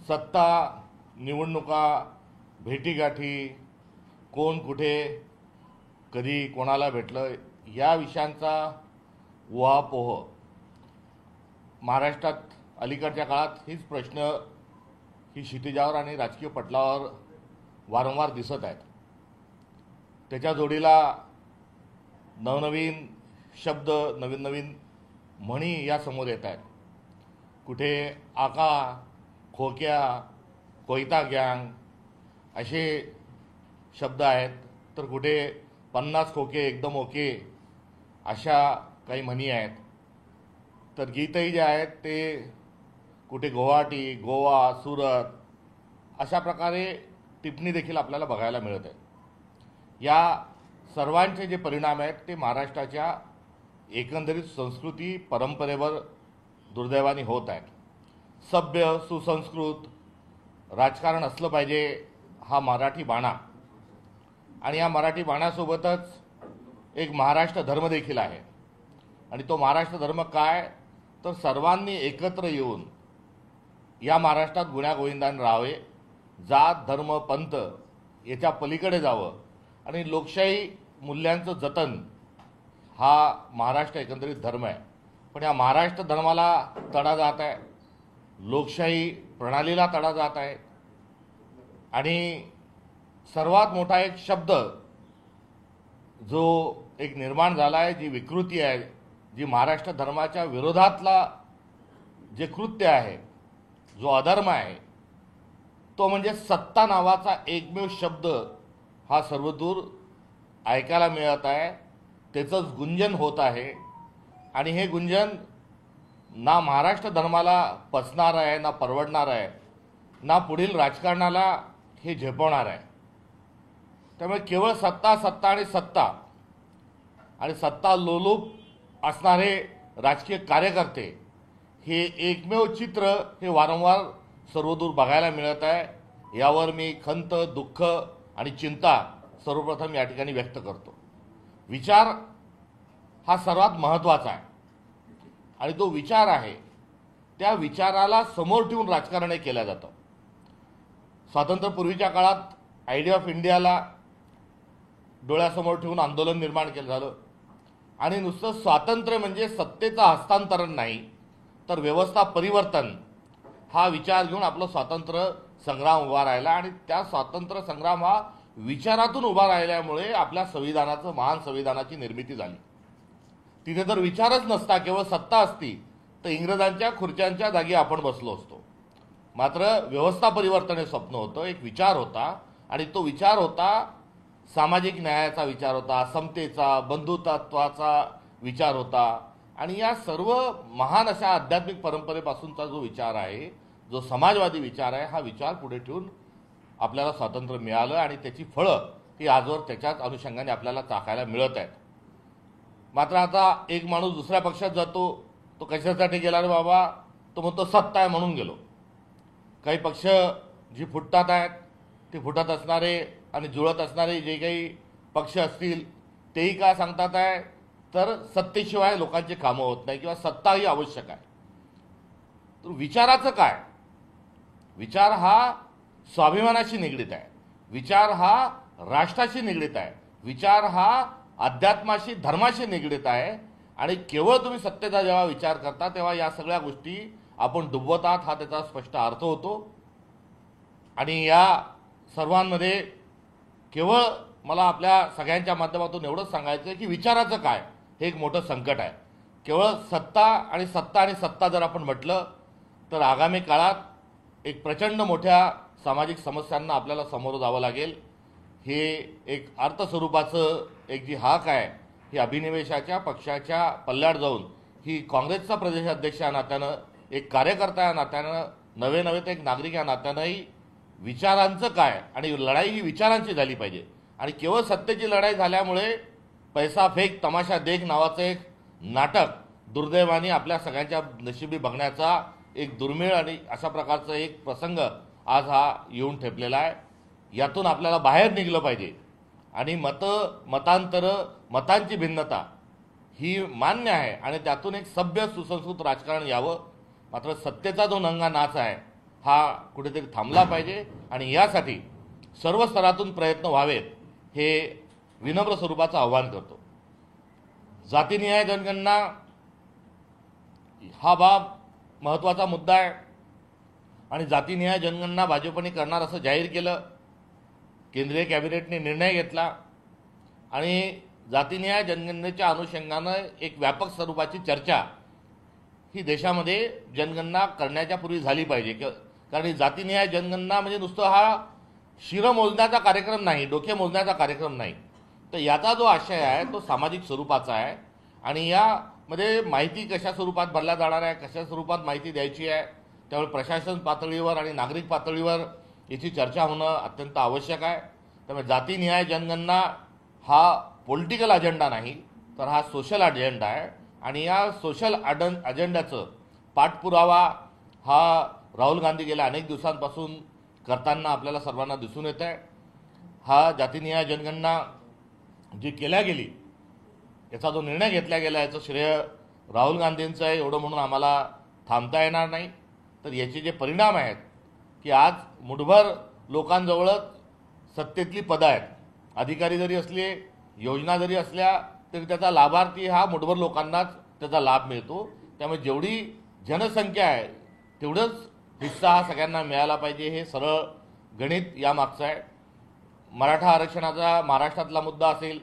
सत्ता, निवडणुका, भेटीगाठी, कोण कुठे कधी कोणाला भेटलं या विषयांचा उहापोह महाराष्ट्रात अलीकडच्या काळात हीच प्रश्न ही क्षितिजावर आणि राजकीय पटलावर वारंवार दिसत आहेत। त्याच्या जोडीला नवनवीन शब्द, नवीन नवीन म्हणी या समोर येत आहेत। कुठे आका, खोक्या, कोयता गँग असे शब्द आहेत, तर कुठे 50 खोके एकदम ओके अशा काही म्हणी आहेत। तर गीतही जे आहेत ते कुठे गुवाहाटी, गोवा, सुरत अशा प्रकारे टिप्पणी देखील आपल्याला बघायला मिळत आहे। या सर्वांचे जे परिणाम आहेत ते महाराष्ट्राच्या एकंदरीत संस्कृती परंपरेवर दुर्दैवाने होत आहेत। सभ्य, सुसंस्कृत राजकारण असलं पाहिजे हा मराठी बाणा, आणि या मराठी बाणासोबतच एक महाराष्ट्र धर्म देखील आहे। आणि तो महाराष्ट्र धर्म काय, तर सर्वांनी एकत्र येऊन या महाराष्ट्रात गुण्यागोविंदाने राहावे, जात, धर्म, पंथ याच्या पलीकडे जावं आणि लोकशाही मूल्यांचं जतन हा महाराष्ट्र एकंदरीत धर्म आहे। पण या महाराष्ट्र धर्माला तडा जात आहे, लोकशाही प्रणालीला तडा जात आहे। आणि सर्वात मोठा एक शब्द जो एक निर्माण झाला आहे, जी विकृती आहे, जी महाराष्ट्र धर्माच्या विरोधातला जे कृत्य आहे, जो अधर्म आहे, तो म्हणजे सत्ता नावाचा एकमेव शब्द हा सर्वदूर ऐकायला मिळत आहे। त्याचंच गुंजन होत आहे आणि हे गुंजन ना महाराष्ट्र धर्माला पचणार आहे, ना परवडणार आहे, ना पुढील राजकारणाला हे झेपवणार आहे। त्यामुळे केवळ सत्ता, सत्ता आणि सत्ता आणि सत्ता लोलूप असणारे राजकीय कार्यकर्ते हे एकमेव चित्र हे वारंवार सर्वदूर बघायला मिळत आहे। यावर मी खंत, दुःख आणि चिंता सर्वप्रथम या ठिकाणी व्यक्त करतो। विचार हा सर्वात महत्त्वाचा आहे आणि तो विचार आहे त्या विचाराला समोर ठेवून राजकारण हे केलं जातं। स्वातंत्र्यपूर्वीच्या काळात आयडिया ऑफ इंडियाला डोळ्यासमोर ठेवून आंदोलन निर्माण केलं झालं आणि नुसतं स्वातंत्र्य म्हणजे सत्तेचं हस्तांतरण नाही, तर व्यवस्था परिवर्तन हा विचार घेऊन आपलं स्वातंत्र्य संग्राम उभा राहिला आणि त्या स्वातंत्र्य संग्राम हा विचारातून उभा राहिल्यामुळे आपल्या संविधानाचं, महान संविधानाची निर्मिती झाली। तिथे जर विचारच नसता, केवळ सत्ता असती, तर इंग्रजांच्या खुर्च्यांच्या जागी आपण बसलो असतो। मात्र व्यवस्था परिवर्तन हे स्वप्न होतं, एक विचार होता आणि तो विचार होता सामाजिक न्यायाचा विचार होता, समतेचा, बंधुत्वाचा विचार होता। आणि या सर्व महान अशा आध्यात्मिक परंपरेपासूनचा जो विचार आहे, जो समाजवादी विचार आहे, हा विचार पुढे ठेवून आपल्याला स्वातंत्र्य मिळालं आणि त्याची फळं ही आजवर त्याच्याच अनुषंगाने आपल्याला चाखायला मिळत आहेत। मात्र आता एक माणूस दुसऱ्या पक्षात जातो, तो कशासाठी गेला रे बाबा, तो म्हणतो सत्ता आहे म्हणून गेलो। काही पक्ष जी फुटतात आहेत ते फुटत असणारे आणि जुळत असणारे जे काही पक्ष असतील तेही काय सांगतात आहे, तर सत्तेशिवाय लोकांची कामं होत नाही किंवा सत्ता ही आवश्यक आहे। तर विचाराचं काय, विचार हा स्वाभिमानाशी निगडीत आहे, विचार हा राष्ट्राशी निगडीत आहे, विचार हा अध्यात्माशी, धर्माशी निगडीत आहे। आणि केवळ तुम्ही सत्तेचा जेव्हा विचार करता तेव्हा या सगळ्या गोष्टी आपण डुबवतात हा त्याचा स्पष्ट अर्थ होतो। आणि या सर्वांमध्ये केवळ मला आपल्या सगळ्यांच्या माध्यमातून एवढंच सांगायचं आहे की विचाराचं काय हे एक मोठं संकट आहे। केवळ सत्ता आणि सत्ता जर आपण म्हटलं तर आगामी काळात एक प्रचंड मोठ्या सामाजिक समस्यांना आपल्याला सामोरं जावं लागेल। हे एक अर्थस्वरूपाचं एक जी हाक आहे ही अभिनिवेशाच्या पक्षाच्या पल्ल्यात जाऊन ही काँग्रेसचा प्रदेशाध्यक्ष या नात्यानं, एक कार्यकर्ता या नात्यानं, नवे तर एक नागरिक या नात्यानंही विचारांचं काय, आणि लढाई ही विचारांची झाली पाहिजे। आणि केवळ सत्तेची लढाई झाल्यामुळे पैसा फेक तमाशा देख नावाचं एक नाटक दुर्दैवाने आपल्या सगळ्यांच्या नशिबी बघण्याचा एक दुर्मिळ आणि अशा प्रकारचा एक प्रसंग आज हा येऊन ठेपलेला आहे। यातून आपल्याला बाहेर निघलं पाहिजे आणि मतांची भिन्नता ही मान्य आहे आणि त्यातून एक सभ्य सुसंस्कृत राजकारण यावं। मात्र सत्तेचा जो नंगा नाच आहे हा कुठेतरी थांबला पाहिजे आणि यासाठी सर्व स्तरातून प्रयत्न व्हावेत हे विनम्र स्वरूपाचं आव्हान करतो. जातीनिहाय जनगणना हा बाब महत्त्वाचा मुद्दा आहे आणि जातीनिहाय जनगणना भाजपने करणार असं जाहीर केलं. केंद्रीय कॅबिनेटने निर्णय घेतला आणि जातीनिहाय जनगणनेच्या अनुषंगानं एक व्यापक स्वरूपाची चर्चा ही देशामध्ये जनगणना करण्याच्या पूर्वी झाली पाहिजे. कारण ही जातीनिहाय जनगणना म्हणजे नुसतं हा शिरं मोजण्याचा कार्यक्रम नाही, डोके मोजण्याचा कार्यक्रम नाही, तर याचा जो आशय आहे तो सामाजिक स्वरूपाचा आहे आणि यामध्ये माहिती कशा स्वरूपात भरल्या जाणार आहे, कशा स्वरूपात माहिती द्यायची आहे, त्यामुळे प्रशासन पातळीवर आणि नागरिक पातळीवर याची चर्चा होणं अत्यंत आवश्यक आहे. त्यामुळे जातीनिहाय जनगणना हा पॉलिटिकल अजेंडा नाही, तर हा सोशल अजेंडा आहे आणि या सोशल अजेंड्याचं पाठपुरावा हा राहुल गांधी गेल्या अनेक दिवसांपासून करताना आपल्याला सर्वांना दिसून येत आहे. हा जातीनिहाय जनगणना जी केल्या गेली याचा जो निर्णय घेतला गेला याचं श्रेय राहुल गांधींचं आहे एवढं म्हणून आम्हाला थांबता येणार नाही. तर याचे जे परिणाम आहेत की आज मुठभर लोकांजवळच सत्तेतली पदं आहेत, अधिकारी जरी असले, योजना जरी असल्या तरी त्याचा लाभार्थी हा मुठभर लोकांनाच त्याचा लाभ मिळतो. त्यामुळे जेवढी जनसंख्या आहे तेवढंच हिस्सा हा सगळ्यांना मिळाला पाहिजे, हे सरळ गणित यामागचं आहे. मराठा आरक्षणाचा महाराष्ट्रातला मुद्दा असेल,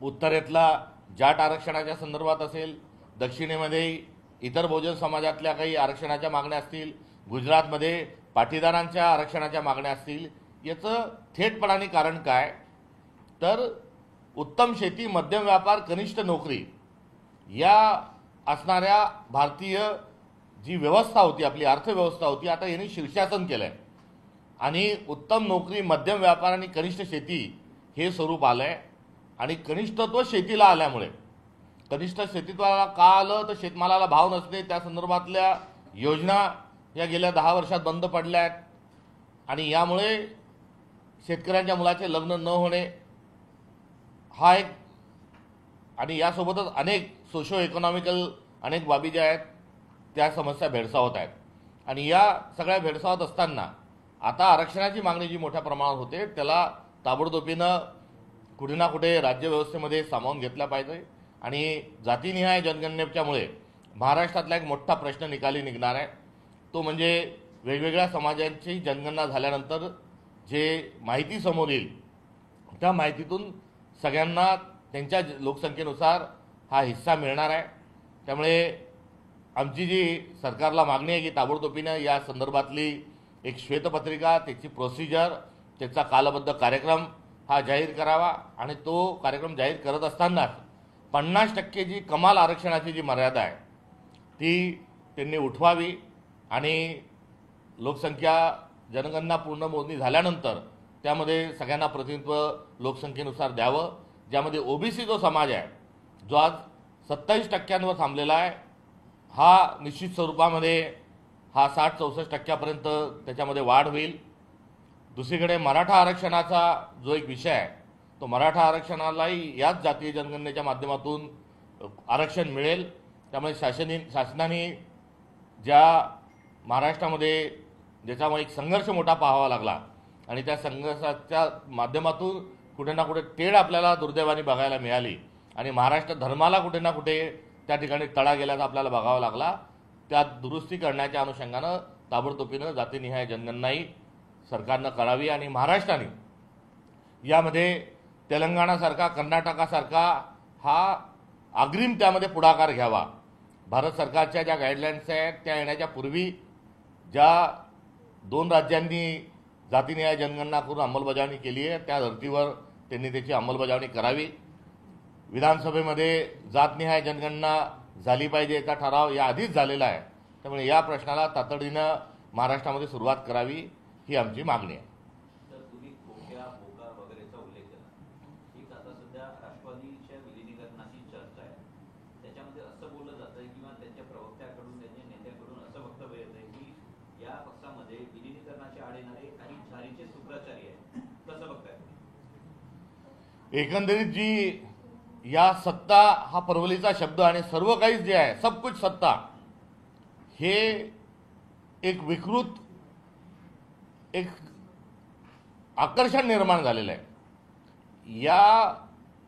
उत्तरेतला जाट आरक्षणाच्या संदर्भात असेल, दक्षिणेमध्ये इतर बहुजन समाजातल्या काही आरक्षणाच्या मागण्या असतील, गुजरातमध्ये पाटीदारांच्या आरक्षणाच्या मागण्या असतील, याचं थेटपणाने कारण काय तर उत्तम शेती, मध्यम व्यापार, कनिष्ठ नोकरी या असणाऱ्या भारतीय जी व्यवस्था होती, आपली अर्थव्यवस्था होती, आता यांनी शीर्षासन केलं आहे आणि उत्तम नोकरी, मध्यम व्यापार आणि कनिष्ठ शेती हे स्वरूप आलं आहे. आणि कनिष्ठत्व शेतीला आल्यामुळे, कनिष्ठ शेतीत्वाला का आलं तर शेतमालाला भाव नसणे, त्या संदर्भातल्या योजना या गेल्या 10 वर्षात बंद पडल्या आहेत आणि यामुळे शेतकऱ्यांच्या मुलाचे लग्न न होणे हा एक, आणि यासोबतच अनेक सोशो इकॉनॉमिकल अनेक बाबी ज्या आहेत त्या समस्या भेडसावत आहेत. आणि या सगळ्या भेडसावत असताना आता आरक्षणाची मागणी जी मोठ्या प्रमाणात होते त्याला ताबडतोबीनं कुठे ना कुठे राज्यव्यवस्थेमध्ये सामावून घेतला पाहिजे. आणि जातीनिहाय जनगणनेच्यामुळे महाराष्ट्रातला एक मोठा प्रश्न निकाली निघणार आहे, तो म्हणजे वेगवेगळ्या समाजांची जनगणना झाल्यानंतर जे माहिती समोर येईल त्या माहितीतून सगळ्यांना त्यांच्या लोकसंख्येनुसार हा हिस्सा मिळणार आहे. त्यामुळे आमची जी सरकारला मागणी आहे की ताबडतोबीनं या संदर्भातली एक श्वेतपत्रिका, त्याची प्रोसिजर, त्याचा कालबद्ध कार्यक्रम हा जाहीर करावा आणि तो कार्यक्रम जाहीर करत असतानाच 50% जी कमाल आरक्षणाची जी मर्यादा आहे ती त्यांनी उठवावी आणि लोकसंख्या जनगणना पूर्ण मोजणी झाल्यानंतर त्यामध्ये सगळ्यांना प्रतिनिधित्व लोकसंख्येनुसार द्यावं, ज्यामध्ये ओबीसी जो समाज आहे जो आज 27% थांबलेला आहे हा निश्चित स्वरूपामध्ये हा 60-64% त्याच्यामध्ये वाढ होईल. दुसरीकडे मराठा आरक्षणाचा जो एक विषय आहे तो मराठा आरक्षणालाही याच जातीय जनगणनेच्या माध्यमातून आरक्षण मिळेल. त्यामुळे शासनाने ज्या महाराष्ट्रामध्ये ज्याच्यामुळे एक संघर्ष मोठा पाहावा लागला आणि त्या संघर्षाच्या माध्यमातून कुठे ना कुठे तेढ आपल्याला दुर्दैवाने बघायला मिळाली आणि महाराष्ट्र धर्माला कुठे ना कुठे त्या ठिकाणी तडा गेल्याचा आपल्याला बघावा लागला, त्या दुरुस्ती करण्याच्या अनुषंगानं ताबडतोबीनं जातीनिहाय जनगणनाही सरकारनं करावी आणि महाराष्ट्राने यामध्ये तेलंगणासारखा, कर्नाटकासारखा हा अग्रिम त्यामध्ये पुढाकार घ्यावा. भारत सरकारच्या ज्या गाईडलाईन्स आहेत त्या येण्याच्या पूर्वी ज्या 2 राज्यांनी जातीनिहाय जनगणना करून अंमलबजावणी केली आहे त्या धर्तीवर त्यांनी त्याची अंमलबजावणी करावी. विधानसभेमध्ये जातनिहाय जनगणना झाली पाहिजे याचा ठराव याआधीच झालेला आहे, त्यामुळे या प्रश्नाला तातडीनं महाराष्ट्रामध्ये सुरुवात करावी ही आमची मागणी आहे. तर तुम्ही खोक्या, बोका वगैरेचा उल्लेख केला. एक आता सध्या राष्ट्रवादीच्या विलिनीकरणाची चर्चा आहे, त्याच्यामध्ये असं बोललं जातं किंवा त्यांच्या प्रवक्त्याकडून, त्यांच्या नेत्याकडून असं वक्तव्य येतं की या पक्षामध्ये विलिनीकरणाचे आड येणारे काही झारीचे शुक्राचारी आहेत. कसं बघताय? एकंदरीत जी या सत्ता हा परवलीचा शब्द आणि सर्व काही जे आहे सब कुछ सत्ता हे एक विकृत एक आकर्षण निर्माण झालेलं आहे. या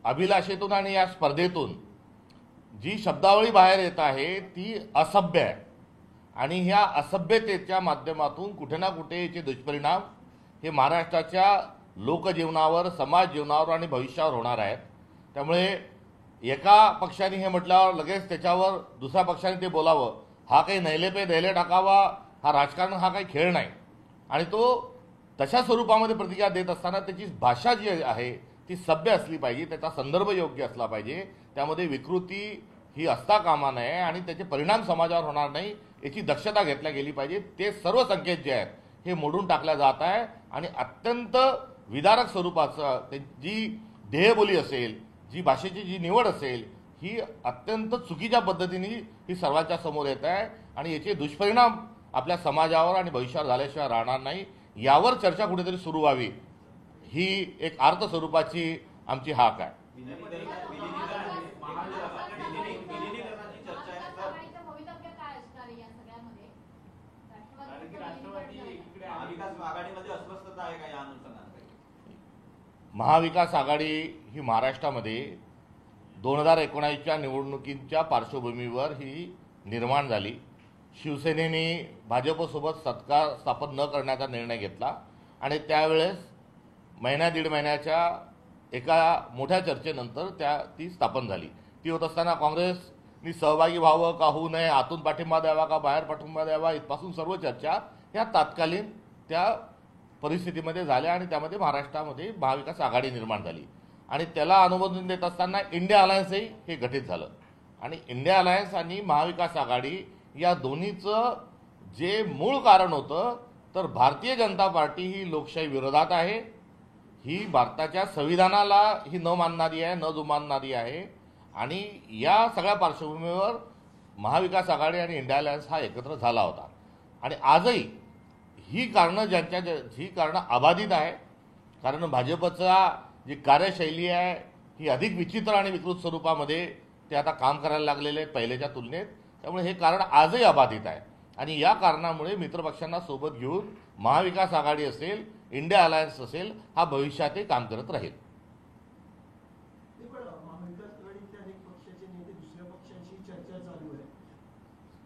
अभिलाषेतून आणि या स्पर्धेतून जी शब्दावळी बाहेर येत आहे ती असभ्य आहे आणि ह्या असभ्यतेच्या माध्यमातून कुठे ना कुठे याचे दुष्परिणाम हे महाराष्ट्राच्या लोकजीवनावर, समाज जीवनावर आणि भविष्यावर होणार आहेत. त्यामुळे एका पक्षाने हे म्हटल्यावर लगेच त्याच्यावर दुसऱ्या पक्षाने ते बोलावं, हा काही नैले पे दैले टाकावा, हा राजकारण हा काही खेळ नाही. आणि तो तशा स्वरूपामध्ये प्रतिक्रिया देत असताना त्याची भाषा जी आहे ती सभ्य असली पाहिजे, त्याचा संदर्भ योग्य असला पाहिजे, त्यामध्ये विकृती ही असता कामा नये आणि त्याचे परिणाम समाजावर होणार नाही याची दक्षता घेतल्या गेली पाहिजे. ते सर्व संकेत जे आहेत हे मोडून टाकल्या जात आहे आणि अत्यंत विदारक स्वरूपाचं जी ध्येयबोली असेल, जी भाषेची जी निवड असेल ही अत्यंत चुकीच्या पद्धतीने ही सर्वांच्या समोर येत आहे आणि याचे दुष्परिणाम आपल्या समाजावर आणि भविष्यावर झाल्याशिवाय राहणार नाही. यावर चर्चा कुठेतरी सुरू व्हावी ही एक अर्थ स्वरूपाची आमची हाक आहे. आघाडीमध्ये अस्वस्थता आहे का या अनुषंगाने? महाविकास आघाडी ही महाराष्ट्रामध्ये 2019च्या निवडणुकीच्या पार्श्वभूमीवर ही निर्माण झाली. शिवसेनेने भाजपसोबत सत्ता स्थापन न करण्याचा निर्णय घेतला आणि त्यावेळेस दीड महिन्याच्या एका मोठ्या चर्चेनंतर ती स्थापन झाली. ती होत असताना काँग्रेसनी सहभागी व्हावं का होऊ नये, आतून पाठिंबा द्यावा का बाहेर पाठिंबा द्यावा, इथपासून सर्व चर्चा ह्या तात्कालीन त्या परिस्थितीमध्ये झाल्या आणि त्यामध्ये महाराष्ट्रामध्ये महाविकास आघाडी निर्माण झाली. आणि त्याला अनुमोदन देत असताना इंडिया अलायन्सही हे गठीत झालं. आणि इंडिया अलायन्स आणि महाविकास आघाडी या दोन्हीचं जे मूळ कारण होतं तर भारतीय जनता पार्टी ही लोकशाही विरोधात आहे, ही भारताच्या संविधानाला ही न मानणारी आहे, न जुमानणारी आहे. आणि या सगळ्या पार्श्वभूमीवर महाविकास आघाडी आणि इंडिया अलायन्स हा एकत्र झाला होता. आणि आजही ही कारणं अबाधित आहे. कारण भाजपचा जी कार्यशैली आहे ही अधिक विचित्र आणि विकृत स्वरूपामध्ये ते आता काम करायला लागलेले आहेत पहिल्याच्या तुलनेत. त्यामुळे हे कारण आजही अबाधित आहे आणि या कारणामुळे मित्रपक्षांना सोबत घेऊन महाविकास आघाडी असेल, इंडिया अलायन्स असेल, हा भविष्यातही काम करत राहील. महाविकास आघाडीतले अनेक पक्षाचे नेते दुसऱ्या पक्षांशी चर्चा चालू आहे,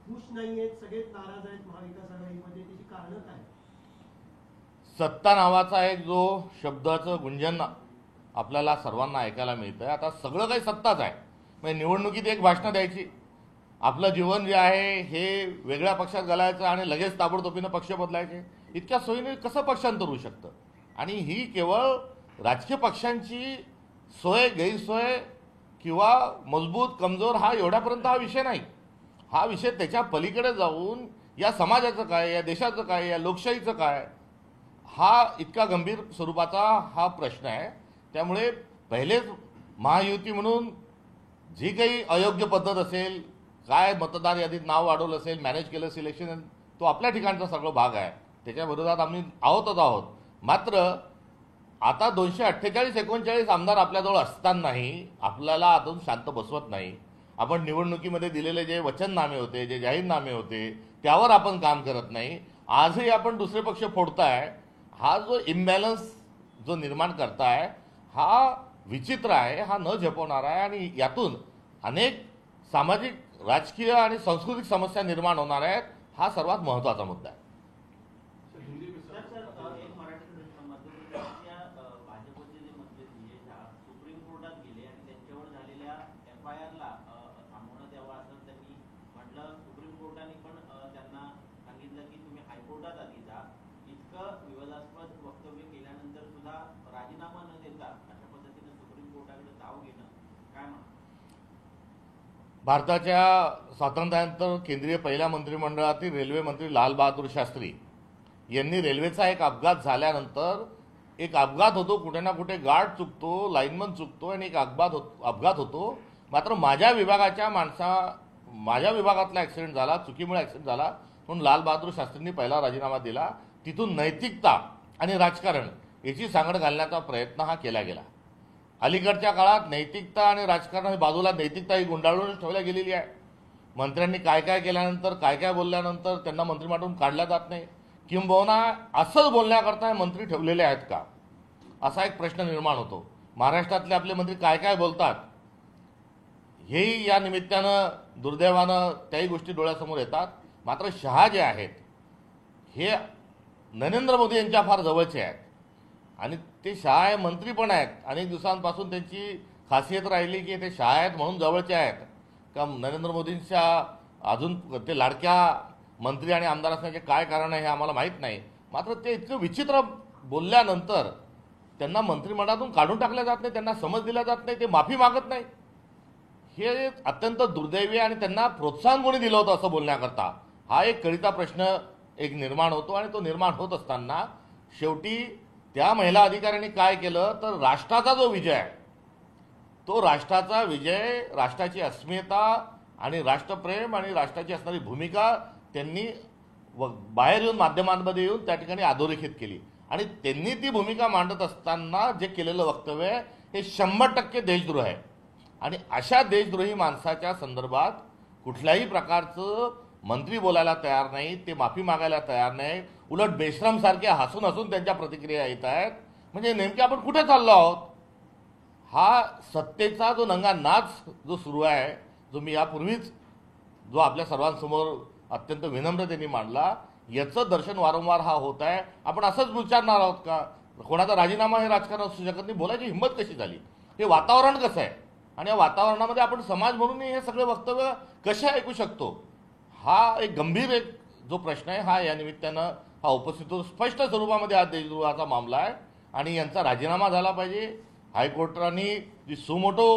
खुश नाही आहेत, सगळेच नाराज आहेत महाविकास आघाडीमध्ये, त्याची कारणं काय? सत्ता नावाचा एक जो शब्दाचं गुंजन आपल्याला सर्वांना ऐकायला मिळतंय. आता सगळं काही सत्ताच आहे. म्हणजे निवडणुकीत एक भाषणं द्यायची, आपलं जीवन जे आहे हे वेगळ्या पक्षात घालायचं आणि लगेच ताबडतोबीनं पक्ष बदलायचे. इतक्या सोयीने कसं पक्षांतर होऊ शकतं? आणि ही केवळ राजकीय पक्षांची सोय, गैरसोय किंवा मजबूत कमजोर हा एवढ्यापर्यंत हा विषय नाही. हा विषय त्याच्या पलीकडे जाऊन या समाजाचं काय, या देशाचं काय, या लोकशाहीचं काय, हा इतका गंभीर स्वरूपाचा हा प्रश्न आहे. त्यामुळे पहिलेच महायुती म्हणून जी काही अयोग्य पद्धत असेल, काय मतदार यादीत नाव वाढवलं असेल, मॅनेज केलं सिलेक्शन, तो आपल्या ठिकाणचा सगळं भाग आहे. त्याच्या विरोधात आम्ही आहोतच आहोत. मात्र आता 248-39 आमदार आपल्याजवळ असतानाही आपल्याला अजून शांत बसवत नाही. आपण निवडणुकीमध्ये दिलेले जे वचननामे होते, जे जाहीरनामे होते, त्यावर आपण काम करत नाही. आजही आपण दुसरे पक्ष फोडताय. हा जो इम्बॅलन्स जो निर्माण करताय हा विचित्र आहे, हा न झेपवणारा आहे आणि यातून अनेक सामाजिक, राजकीय आणि सांस्कृतिक समस्या निर्माण होणार आहेत. हा सर्वात महत्त्वाचा मुद्दा आहे. भाजपचे जे मंत्री दिनेश झा सुप्रीम कोर्टात गेले आणि त्यांच्यावर झालेल्या FIR-ला थांबवण्यात यावं असं त्यांनी म्हटलं. सुप्रीम कोर्टाने पण त्यांना सांगितलं की तुम्ही हायकोर्टात आधी जा. इतकं विवादास्पद वक्तव्य केल्यानंतर सुद्धा राजीनामा न देता अशा पद्धतीने सुप्रीम कोर्टाकडे धाव घेणं काय म्हणा? भारताच्या स्वातंत्र्यानंतर केंद्रीय पहिल्या मंत्रिमंडळातील रेल्वे मंत्री लाल बहादूर शास्त्री यांनी रेल्वेचा एक अपघात झाल्यानंतर, एक अपघात होतो, कुठे ना कुठे गार्ड चुकतो, लाईनमन चुकतो आणि एक अपघात होतो. मात्र माझ्या विभागातला ॲक्सिडेंट झाला, चुकीमुळे ॲक्सिडेंट झाला म्हणून लाल बहादूर शास्त्रींनी पहिला राजीनामा दिला. तिथून नैतिकता आणि राजकारण याची सांगड घालण्याचा प्रयत्न हा केला गेला. अलीकडच्या काळात नैतिकता आणि राजकारण बाजूला, नैतिकता ही गुंडाळून ठेवल्या गेलेली आहे. मंत्र्यांनी काय काय केल्यानंतर, काय काय बोलल्यानंतर त्यांना मंत्रिमंडळातून काढल्या जात नाही. किंबहुना असंच बोलण्याकरता हे मंत्री ठेवलेले आहेत का, असा एक प्रश्न निर्माण होतो. महाराष्ट्रातले आपले मंत्री काय काय बोलतात हेही या निमित्तानं दुर्दैवानं त्याही गोष्टी डोळ्यासमोर येतात. मात्र शहा जे आहेत हे नरेंद्र मोदी यांच्या फार जवळचे आहेत आणि ते शहा हे मंत्री पण आहेत. अनेक दिवसांपासून त्यांची खासियत राहिली की ते शहा आहेत म्हणून जवळचे आहेत का नरेंद्र मोदींच्या अजून ते लाडक्या मंत्री आणि आमदार असण्याचे काय कारण आहे हे आम्हाला माहीत नाही. मात्र ते इतकं विचित्र बोलल्यानंतर त्यांना मंत्रिमंडळातून काढून टाकलं जात नाही, त्यांना समज दिला जात नाही, ते माफी मागत नाही. हे अत्यंत दुर्दैवी आणि त्यांना प्रोत्साहन कोणी दिलं होतं असं बोलण्याकरता, हा एक कळीचा प्रश्न एक निर्माण होतो. आणि तो निर्माण होत असताना शेवटी त्या महिला अधिकाऱ्यांनी काय केलं तर राष्ट्राचा जो विजय आहे तो राष्ट्राचा विजय, राष्ट्राची अस्मिता आणि राष्ट्रप्रेम आणि राष्ट्राची असणारी भूमिका त्यांनी बाहेर येऊन माध्यमांमध्ये येऊन त्या ठिकाणी अधोरेखित केली. आणि त्यांनी ती भूमिका मांडत असताना जे केलेलं वक्तव्य आहे हे 100% देशद्रोह आहे. आणि अशा देशद्रोही माणसाच्या संदर्भात कुठल्याही प्रकारचं मंत्री बोलायला तयार नाही, ते माफी मागायला तयार नाही, उलट बेशरमसारखे हसून हसून त्यांच्या प्रतिक्रिया येत आहेत. म्हणजे नेमके आपण कुठे चाललो आहोत? हा सत्तेचा जो नंगा नाच जो सुरू आहे, जो मी यापूर्वीच जो आपल्या सर्वांसमोर अत्यंत विनम्रतेने मांडला, याचं दर्शन वारंवार हा होत आहे. आपण असंच विचारणार आहोत का कोणाचा राजीनामा हे राजकारण असू शकत नाही? बोलायची हिंमत कशी झाली? हे वातावरण कसं आहे आणि या वातावरणामध्ये आपण समाज म्हणून हे सगळे वक्तव्य कसे ऐकू शकतो? हा एक गंभीर एक जो प्रश्न आहे हा या निमित्तानं हा उपस्थित होतो. स्पष्ट स्वरूपामध्ये हा देशद्रोहाचा मामला आहे आणि यांचा राजीनामा झाला पाहिजे. हायकोर्टाने जी सुमोटो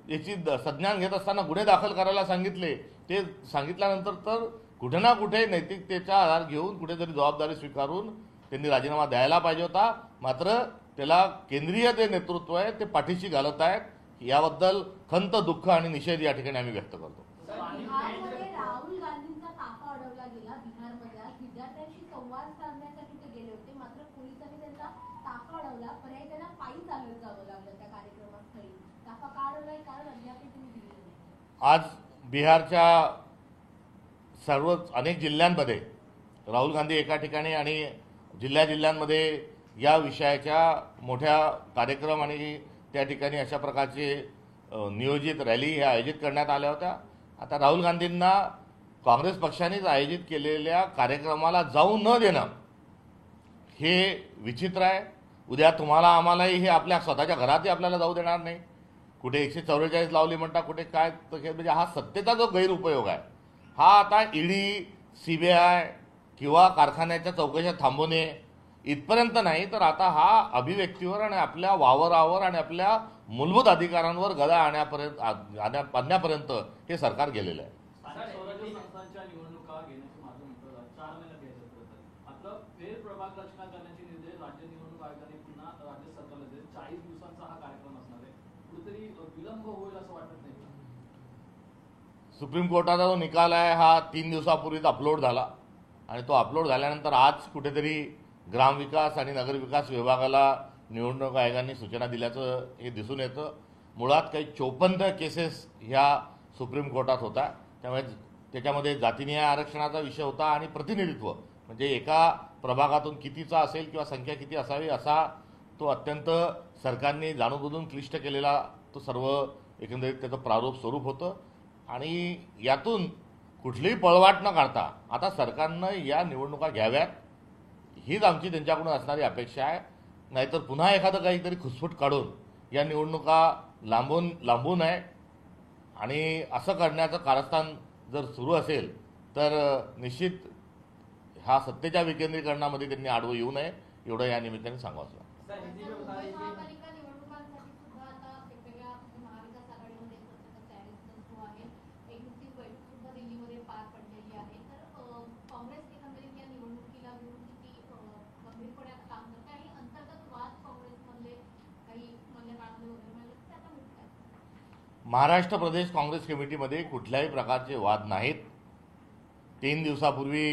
याची संज्ञान घेत असताना गुन्हे दाखल करायला सांगितले, ते सांगितल्यानंतर तर कुठे ना कुठे नैतिकतेचा आधार घेऊन कुठेतरी जबाबदारी स्वीकारून त्यांनी राजीनामा द्यायला पाहिजे होता. मात्र त्याला केंद्रीय जे नेतृत्व आहे ते पाठीशी घालत आहेत. याबद्दल खंत, दुःख आणि निषेध या ठिकाणी आम्ही व्यक्त करतो. बिहारमध्ये राहुल गांधींचा ताफा अडवला गेला. बिहारमध्ये आज विद्यार्थ्यांशी संवाद साधण्यासाठी ते गेले होते, मात्र पोलिसांनी त्यांचा ताफा अडवला. पर्यायी त्यांना पायी चालत जावं लागलं त्या कार्यक्रमास्थळी. ताफा का अडवला हे कारण अद्याप तुम्ही दिलेलं नाही. आज बिहारच्या सर्व अनेक जिल्ह्यांमध्ये राहुल गांधी एका ठिकाणी आणि जिल्ह्यांमध्ये या विषयाच्या मोठ्या कार्यक्रम आणि त्या ठिकाणी अशा प्रकारचे नियोजित रॅली ह्या आयोजित करण्यात आल्या होत्या. आता राहुल गांधींना काँग्रेस पक्षानेच आयोजित केलेल्या कार्यक्रमाला जाऊ न देणं हे विचित्र आहे. उद्या तुम्हाला आम्हालाही हे आपल्या स्वतःच्या घरातही आपल्याला जाऊ देणार नाही. कुठे 144 लावली म्हणता, कुठे काय, म्हणजे हा सत्तेचा जो गैरउपयोग आहे हा आता ईडी, CBI किंवा कारखान्याच्या चौकशा थांबवणे इथपर्यंत नाही, तर आता हा अभिव्यक्तीवर आणि आपल्या वावरावर आणि आपल्या मूलभूत अधिकारांवर गदा आणण्यापर्यंत हे सरकार गेलेलं आहे. स्थानिक स्वराज्य संस्थांच्या निवडणुका घेण्याचे माझं म्हणतं 4 महिन्यात घ्यायचं होतं. मात्र फेरप्रभाग रचना करण्याचे निर्देश राज्य निवडणूक आयोगाने पुन्हा राज्य सरकारला दिले. 40 दिवसांचा हा कार्यक्रम असणार आहे. कुठेतरी विलंब होईल असं वाटत नाही का? सुप्रीम कोर्टाचा जो निकाल आहे हा 3 दिवसापूर्वीच अपलोड झाला आणि तो अपलोड झाल्यानंतर आज कुठेतरी ग्रामविकास आणि नगरविकास विभागाला निवडणूक आयोगाने सूचना दिल्याचं हे दिसून येतं. मुळात काही 54 केसेस ह्या सुप्रीम कोर्टात होता. त्यामुळे त्याच्यामध्ये जातीनिहाय आरक्षणाचा विषय होता आणि प्रतिनिधित्व म्हणजे एका प्रभागातून कितीचा असेल किंवा संख्या किती असावी असा तो अत्यंत सरकारने जाणूनबुजून क्लिष्ट केलेला तो सर्व एकंदरीत त्याचं प्रारूप स्वरूप होतं. आणि यातून कुठलीही पळवाट न काढता आता सरकारनं या निवडणुका घ्याव्यात हीच आमची त्यांच्याकडून असणारी अपेक्षा आहे. नाहीतर पुन्हा एखादं काहीतरी खुसफुट काढून या निवडणुका लांबू नये आणि असं करण्याचं कारस्थान जर सुरू असेल तर निश्चित हा सत्तेच्या विकेंद्रीकरणामध्ये त्यांनी आडवं येऊ नये एवढं या निमित्ताने सांगावं. महापालिका निवडणुकांसाठी सुद्धा आता वेगवेगळ्या महाविकास आघाडीमध्ये तयारी सुरू आहे. एक नुकतीच बैठक सुद्धा दिल्लीमध्ये पार पडलेली आहे. तर काँग्रेस एकंदरीत या निवडणुकीला घेऊन किती गंभीरपणे आता काम करते आणि अंतर्गत वाद काँग्रेसमधले काही मधल्या काळामध्ये वगैरे म्हणजे त्याचा मुद्दा आहे. महाराष्ट्र प्रदेश काँग्रेस कमिटीमध्ये कुठल्याही प्रकारचे वाद नाहीत. 3 दिवसापूर्वी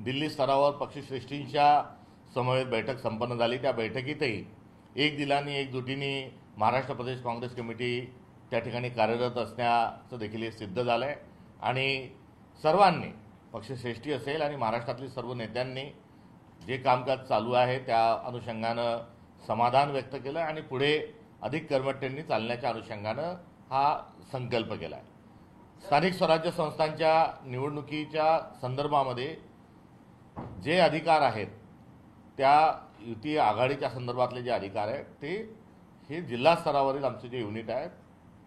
दिल्ली स्तरावर पक्षश्रेष्ठींच्या समवेत बैठक संपन्न झाली. त्या बैठकीतही एक दिलाने एकजुटीने महाराष्ट्र प्रदेश काँग्रेस कमिटी त्या ठिकाणी कार्यरत असण्याचं देखील हे सिद्ध झालं आहे. आणि सर्वांनी पक्षश्रेष्ठी असेल आणि महाराष्ट्रातली सर्व नेत्यांनी जे कामकाज चालू आहे त्या अनुषंगानं समाधान व्यक्त केलं आणि पुढे अधिक कर्मठ्यांनी चालण्याच्या अनुषंगानं हा संकल्प केला आहे. स्थानिक स्वराज्य संस्थांच्या निवडणुकीच्या संदर्भामध्ये जे अधिकार आहेत, त्या युती आघाडीच्या संदर्भातले जे अधिकार आहेत ते हे जिल्हा स्तरावरील आमचे जे युनिट आहेत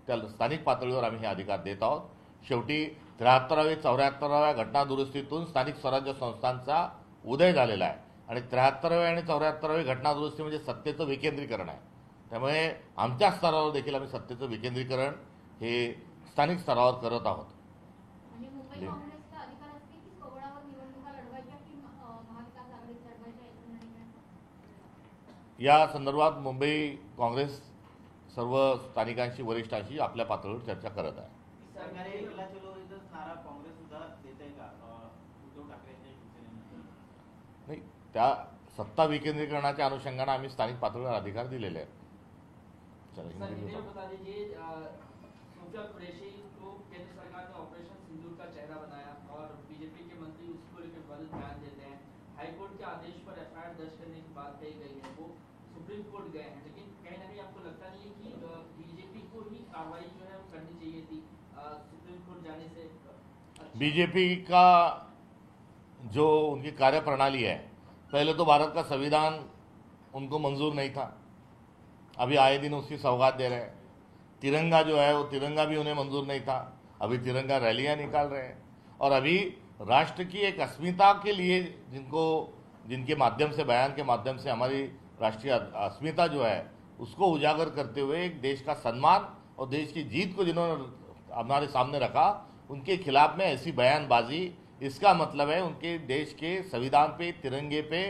त्या स्थानिक पातळीवर आम्ही हे अधिकार देत आहोत. शेवटी 73व्या 74व्या घटनादुरुस्तीतून स्थानिक स्वराज्य संस्थांचा उदय झालेला आहे आणि 73व्या आणि 74व्या घटनादुरुस्ती म्हणजे सत्तेचं विकेंद्रीकरण आहे. त्यामुळे आमच्या स्तरावर देखील आम्ही सत्तेचं विकेंद्रीकरण हे स्थानिक स्तरावर करत आहोत. आणि मुंबई काँग्रेसचा अधिकार असते की सोबळावर निवडणुका लढवायच्या की महाविकास आघाडीत लढवायच्या याचा निर्णय घ्यायचा? या संदर्भात मुंबई काँग्रेस सर्व स्थानिकांशी वरिष्ठांशी आपल्या पातळीवर चर्चा करत आहे. सरकारी एकला चलो इथं नारा काँग्रेस सुद्धा देत आहे का उद्धव ठाकरेंच्या शिवसेनेनंतर? नाही, त्या सत्ता विकेंद्रीकरणाच्या अनुषंगाने आम्ही स्थानिक पातळीवर अधिकार दिलेले आहेत. चला, सर, हिंदी में ये बता दीजिए सोफिया कुरैशी को केंद्र सरकार ने ऑपरेशन सिंदूर का चेहरा बनाया और बीजेपी के मंत्री उसको लेकर बयान बयान देते हैं. हाईकोर्ट के आदेश पर एफआईआर दर्ज करने की बात कही गई है, वो सुप्रीम कोर्ट गए हैं, लेकिन कहीं ना कहीं आपको लगता नहीं है कि बीजेपी को ही कार्रवाई जो है वो करनी चाहिए थी सुप्रीम कोर्ट जाने से? बीजेपी का जो उनकी कार्यप्रणाली है, पहले तो भारत का संविधान उनको मंजूर नहीं था, अभी आए दिन उसकी सौगात दे रहे हैं. तिरंगा जो है वो तिरंगा भी उन्हें मंजूर नहीं था, अभी तिरंगा रैलियां निकाल रहे हैं. और अभी राष्ट्र की एक अस्मिता के लिए जिनके माध्यम से, बयान के माध्यम से हमारी राष्ट्रीय अस्मिता जो है उसको उजागर करते हुए एक देश का सम्मान और देश की जीत को जिन्होंने हमारे सामने रखा, उनके खिलाफ में ऐसी बयानबाजी, इसका मतलब है उनके देश के संविधान पे, तिरंगे पे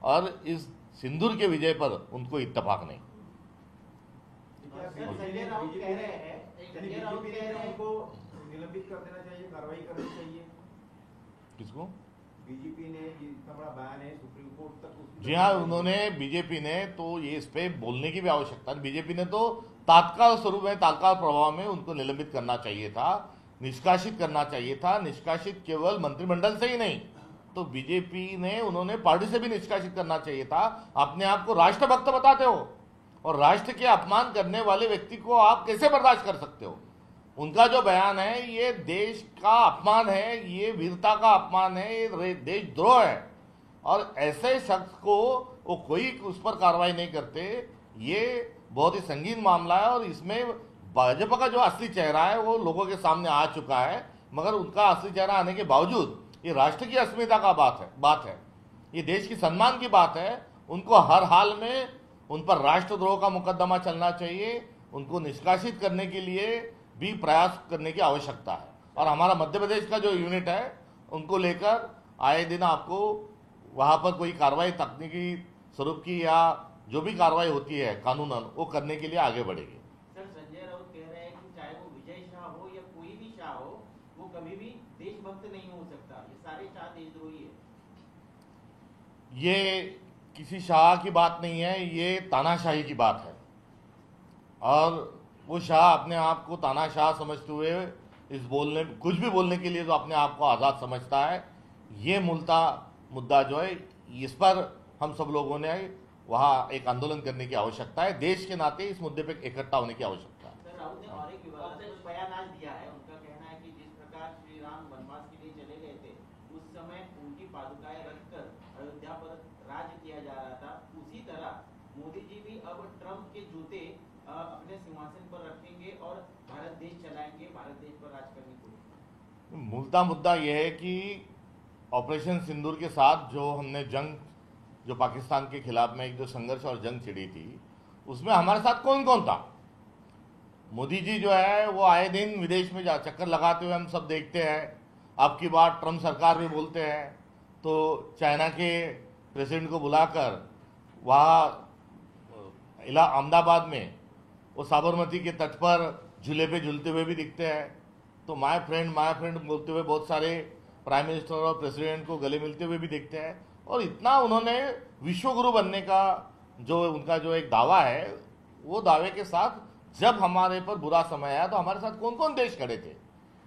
और इस सिंदूर के विजय पर उनको इत्तेफाक नहीं. संजय राउत कह रहे हैं संजय राउत कह रहे हैं उनको निलंबित कर देना चाहिए, कार्रवाई करनी चाहिए. किसको? बीजेपी ने इतना बड़ा बयान है सुप्रीम कोर्ट तक जी हाँ, उन्होंने बीजेपी ने तो ये इस पे बोलने की भी आवश्यकता नहीं. बीजेपी ने तो तात्काल स्वरूप में, तात्काल प्रभाव में उनको निलंबित करना चाहिए था, निष्कासित करना चाहिए था. निष्कासित केवल मंत्रिमंडल से ही नहीं, तो बीजेपी ने, उन्होंने पार्टी से भी निष्कासित करना चाहिए था. अपने आप को राष्ट्रभक्त बताते हो और राष्ट्र के अपमान करने वाले व्यक्ति को आप कैसे बर्दाश्त कर सकते हो? उनका जो बयान है ये देश का अपमान है, ये वीरता का अपमान है, ये देशद्रोह है. और ऐसे शख्स को वो कोई उस पर कार्रवाई नहीं करते, ये बहुत ही संगीन मामला है. और इसमें भाजपा का जो असली चेहरा है वो लोगों के सामने आ चुका है, मगर उनका असली चेहरा आने के बावजूद ये राष्ट्र की अस्मिता का बात है, ये देश की सम्मान की बात है. उनको हर हाल में उन पर राष्ट्रद्रोह का मुकदमा चलना चाहिए. उनको निष्कासित करने के लिए भी प्रयास करने की आवश्यकता है. और हमारा मध्य प्रदेश का जो यूनिट है उनको लेकर आए दिन आपको वहां पर कोई कार्रवाई तकनीकी स्वरूप की या जो भी कार्रवाई होती है कानूनन, वो करने के लिए आगे बढ़ेगी. सर, संजय राउत कह रहे हैं कि चाहे वो विजय शाह हो या कोई भी शाह हो, वो कभी भी देशभक्त नहीं हो सकता. ये सारे शाह देशद्रोही है. ये किसी शाह की बात नहीं है, ये तानाशाही की बात है. और वो शाह अपने आप को तानाशाह समझते हुए इस बोलने, कुछ भी बोलने के लिए जो अपने आप को आज़ाद समझता है, ये मुद्दा जो है इस पर हम सब लोगों ने वहाँ एक आंदोलन करने की आवश्यकता है. देश के नाते इस मुद्दे पर इकट्ठा होने की आवश्यकता है. सर, राउत ने और एक विवादास्पद बयान आज दिया है. उनका कहना है कि जिस प्रकार श्री राम वनवास के लिए चले गए थे, उस समय उनकी पादुकाएं रखकर अयोध्या पर राज किया जा रहा था, उसी तरह मोदी जी भी अब ट्रंप के जूते अपने सिंहासन पर रखेंगे और भारत देश चलाएंगे, भारत देश पर राज करने को. मूलतः मुद्दा यह है कि ऑपरेशन सिंदूर के साथ जो हमने जो पाकिस्तान के खिलाफ में एक जो संघर्ष और जंग छिड़ी थी, उसमें हमारे साथ कौन कौन था? मोदी जी जो है वो आए दिन विदेश में चक्कर लगाते हुए हम सब देखते हैं. अब की बार ट्रंप सरकार भी बोलते हैं तो चाइना के प्रेसिडेंट को बुलाकर वहाँ अहमदाबाद में वो साबरमती के तट पर झूले पे झूलते हुए भी दिखते हैं. तो माय फ्रेंड बोलते हुए बहुत सारे प्राइम मिनिस्टर और प्रेसिडेंट को गले मिलते हुए भी देखते हैं. और इतना उन्होंने विश्वगुरु बनने का जो उनका जो एक दावा है, वो दावे के साथ जब हमारे पर बुरा समय आया तो हमारे साथ कौन कौन देश खड़े थे,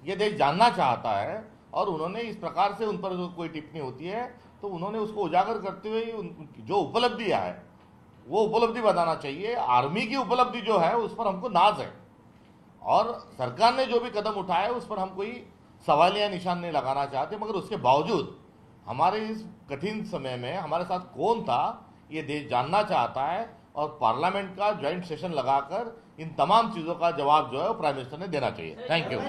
ये देश जानना चाहता है. और उन्होंने इस प्रकार से उन पर जो कोई टिप्पणी होती है तो उन्होंने उसको उजागर करते हुए जो उपलब्धियां है वो उपलब्धि बताना चाहिए। आर्मी की उपलब्धि जो है उस पर हमको नाज है, और सरकार ने जो भी कदम उठाया उस पर हम कोई सवालिया निशान नहीं लगाना चाहते, मगर उसके बावजूद हमारे इस कठिन समय में हमारे साथ कौन था ये देश जानना चाहता है, और पार्लियामेंट का ज्वाइंट सेशन लगाकर इन तमाम चीजों का जवाब जो है वो प्राइम मिनिस्टर ने देना चाहिए। Thank you.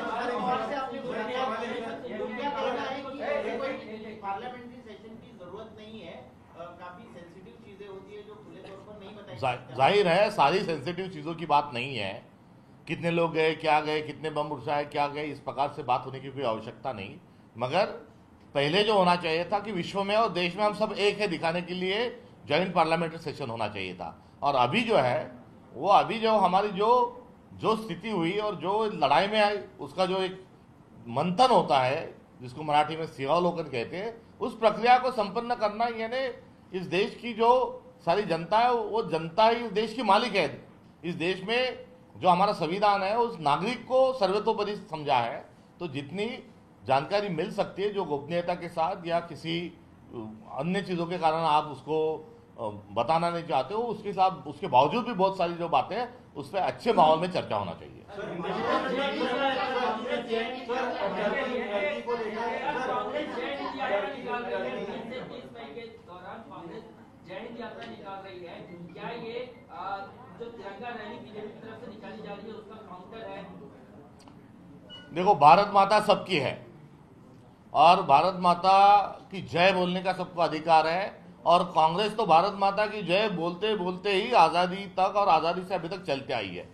पार्लियामेंट्री सेशन की जरूरत नहीं है, काफी सेंसिटिव चीजें होती है जो खुले तौर पर नहीं बताई जाती। जाहिर है सारी सेंसिटिव चीजों की बात नहीं है, कितने लोग गए, क्या गए, कितने बम उड़ाए, क्या गए, इस प्रकार से बात होने की कोई आवश्यकता नहीं। मगर पहले जो होना चाहिए था कि विश्व में और देश में हम सब एक है दिखाने के लिए ज्वाइंट पार्लियामेंट्री सेशन होना चाहिए था। और अभी जो है वो अभी जो हमारी जो स्थिति हुई और जो लड़ाई में आई उसका जो एक मंथन होता है जिसको मराठी में सिंहावलोकन कहते हैं, उस प्रक्रिया को संपन्न करना, यानी इस देश की जो सारी जनता है वो जनता ही इस देश की मालिक है। इस देश में जो हमारा संविधान है उस नागरिक को सर्वतोपरि समझा है। तो जितनी जानकारी मिल सकती है जो गोपनीयता के साथ या किसी अन्य चीजों के कारण आप उसको बताना नहीं चाहते हो, उसके साथ उसके बावजूद भी बहुत सारी जो बातें हैं उस पर अच्छे माहौल में चर्चा होना चाहिए। जैन यात्रा निकाल रही है, क्या ये जो तिरंगा रैली बीजेपी की तरफ से निकाली जा रही है उसका काउंटर है? देखो, भारत माता सबकी है और भारत माता की जय बोलने का सबको अधिकार है, और कांग्रेस तो भारत माता की जय बोलते बोलते ही आजादी तक और आजादी से अभी तक चलते आई है।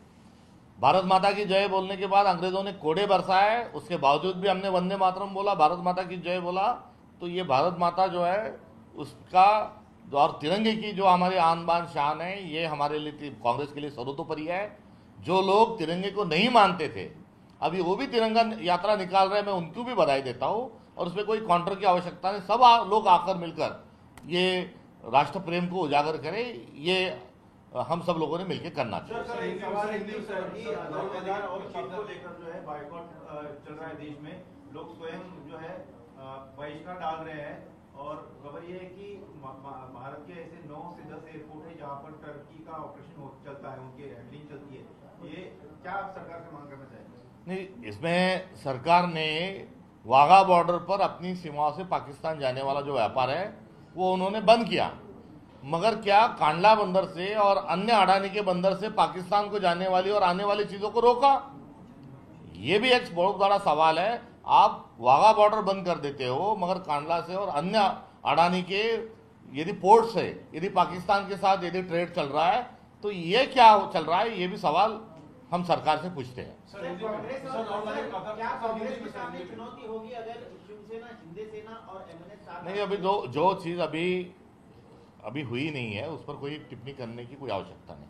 भारत माता की जय बोलने के बाद अंग्रेजों ने कोड़े बरसाए, उसके बावजूद भी हमने वंदे मातरम बोला, भारत माता की जय बोला। तो ये भारत माता जो है उसका और तिरंगे की जो हमारी आन बान शान है, ये हमारे लिए कांग्रेस के लिए सर्वतोपरि है। जो लोग तिरंगे को नहीं मानते थे अभी वो भी तिरंगा यात्रा निकाल रहे हैं, मैं उनको भी बधाई देता हूँ, और उसमें कोई काउंटर की आवश्यकता नहीं। सब लोग आकर मिलकर ये राष्ट्र प्रेम को उजागर करें, ये हम सब लोगों ने मिलकर करना चाहिए। सर, एक सवाल हिंदी और चीन को लेकर जो है बायकॉट चल रहा है देश में, लोग स्वयं जो है बहिष्कार डाल रहे हैं, और खबर ये है कि भारत के ऐसे 9 से 10 एयरपोर्ट है जहां पर टर्की का ऑपरेशन चलता है, उनकी हैंडलिंग चलती है। ये क्या आप सरकार से मांग करना चाहेंगे? नहीं, इसमें सरकार ने वाघा बॉर्डर पर अपनी सीमाओं से पाकिस्तान जाने वाला जो व्यापार है वो उन्होंने बंद किया, मगर क्या कांडला बंदर से और अन्य अडानी के बंदर से पाकिस्तान को जाने वाली और आने वाली चीजों को रोका? ये भी एक बहुत बड़ा सवाल है। आप वाघा बॉर्डर बंद कर देते हो, मगर कांडला से और अन्य अडानी के यदि पोर्ट से यदि पाकिस्तान के साथ यदि ट्रेड चल रहा है तो ये क्या चल रहा है, ये भी सवाल हम सरकार से पूछते हैं। क्या कांग्रेस के सामने चुनौती होगी अगर शिवसेना, शिंदे सेना और एमएनएस साथ? नहीं, अभी जो चीज अभी हुई नहीं है उस पर कोई टिप्पणी करने की कोई आवश्यकता नहीं।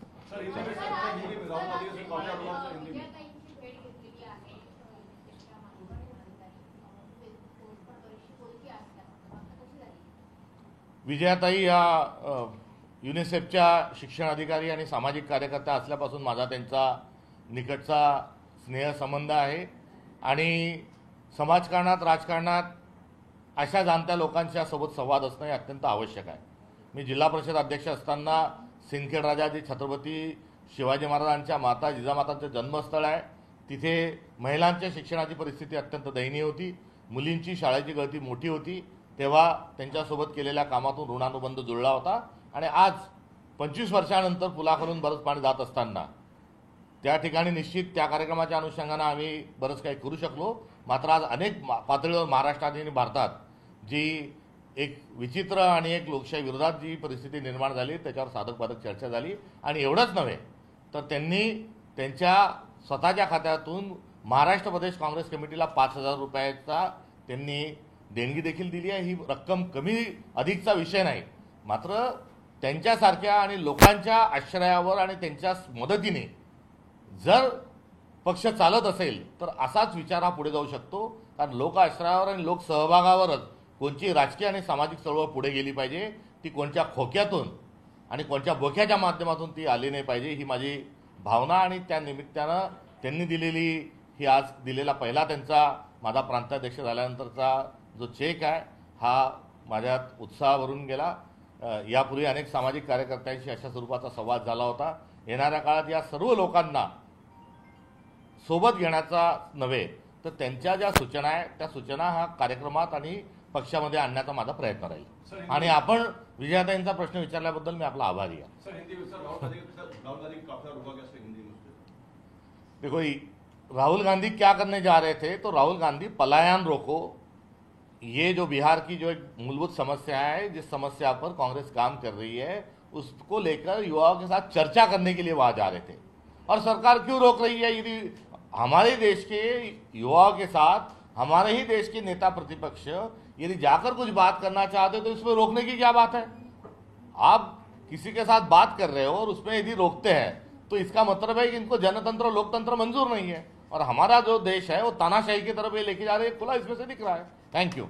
विजयाताई या युनिसेफच्या शिक्षण अधिकारी आणि सामाजिक कार्यकर्त्या असल्यापासून माझा त्यांचा निकटचा स्नेहसंबंध आहे, आणि समाजकारणात राजकारणात अशा जाणत्या लोकांच्या सोबत संवाद असणं हे अत्यंत आवश्यक आहे। मी जिल्हा परिषद अध्यक्ष असताना सिंदखेड राजा जे छत्रपती शिवाजी महाराजांच्या माता जिजामातांचं जन्मस्थळ आहे, तिथे महिलांच्या शिक्षणाची परिस्थिती अत्यंत दयनीय होती, मुलींची शाळेची गळती मोठी होती। तेव्हा त्यांच्यासोबत केलेल्या कामातून ऋणानुबंध जुळला होता, आणि आज 25 वर्षानंतर पुलाखालून बरंच पाणी जात असताना त्या ठिकाणी निश्चित त्या कार्यक्रमाच्या अनुषंगाने आम्ही बरंच काही करू शकलो। मात्र आज अनेक पातळीवर महाराष्ट्रात आणि भारतात जी एक विचित्र आणि एक लोकशाही विरोधात जी परिस्थिती निर्माण झाली त्याच्यावर साधक बाधक चर्चा झाली, आणि एवढंच नव्हे तर त्यांनी त्यांच्या स्वतःच्या खात्यातून महाराष्ट्र प्रदेश काँग्रेस कमिटीला 5,000 रुपयाचा त्यांनी देणगी देखील दिली आहे। ही रक्कम कमी अधिकचा विषय नाही, मात्र त्यांच्यासारख्या आणि लोकांच्या आश्रयावर आणि त्यांच्या मदतीने जर पक्ष चालत असेल तर असाच विचार हा पुढे जाऊ शकतो, कारण लोक आश्रयावर आणि लोक सहभागावरच कोणची राजकीय आणि सामाजिक चळवळ पुढे गेली पाहिजे। ती कोणत्या खोक्यातून आणि कोणत्या बोक्याच्या माध्यमातून ती आली नाही पाहिजे, ही माझी भावना। आणि त्या निमित्तानं त्यांनी दिलेली ही आज दिलेला पहिला त्यांचा माझा प्रांताध्यक्ष झाल्यानंतरचा जो चेक आहे हा माझ्यात उत्साह भरून गेला. यापूर्वी अनेक सामाजिक कार्यकर्त्यांशी अशा स्वरूपाचा संवाद झाला होता. येणाऱ्या काळात या सर्व लोकांना सोबत घेण्याचा नव्हे तर त्यांच्या ज्या सूचना आहेत त्या सूचना हा कार्यक्रमात आणि पक्षामध्ये आणण्याचा माझा प्रयत्न राहील. आणि आपण विजयाताईंचा प्रश्न विचारल्याबद्दल मी आपला आभारी आहे. सर हिंदी में सर राहुल गांधी का अपना रुका कैसे हिंदी में? देखो राहुल गांधी क्या करने जा रहे थे, तो राहुल गांधी पलायन रोको, ये जो बिहार की जो एक मूलभूत समस्या है, जिस समस्या पर कांग्रेस काम कर रही है उसको लेकर युवाओं के साथ चर्चा करने के लिए वहां जा रहे थे. और सरकार क्यों रोक रही है? यदि हमारे देश के युवाओं के साथ हमारे ही देश के नेता प्रतिपक्ष यदि जाकर कुछ बात करना चाहते तो इसमें रोकने की क्या बात है? आप किसी के साथ बात कर रहे हो और उसमें यदि रोकते हैं तो इसका मतलब है कि इनको जनतंत्र और लोकतंत्र मंजूर नहीं है. और हमारा जो देश है वो तानाशाही की तरफ ये लेके जा रहे हैं, खुला इसमें से दिख रहा है. Thank you.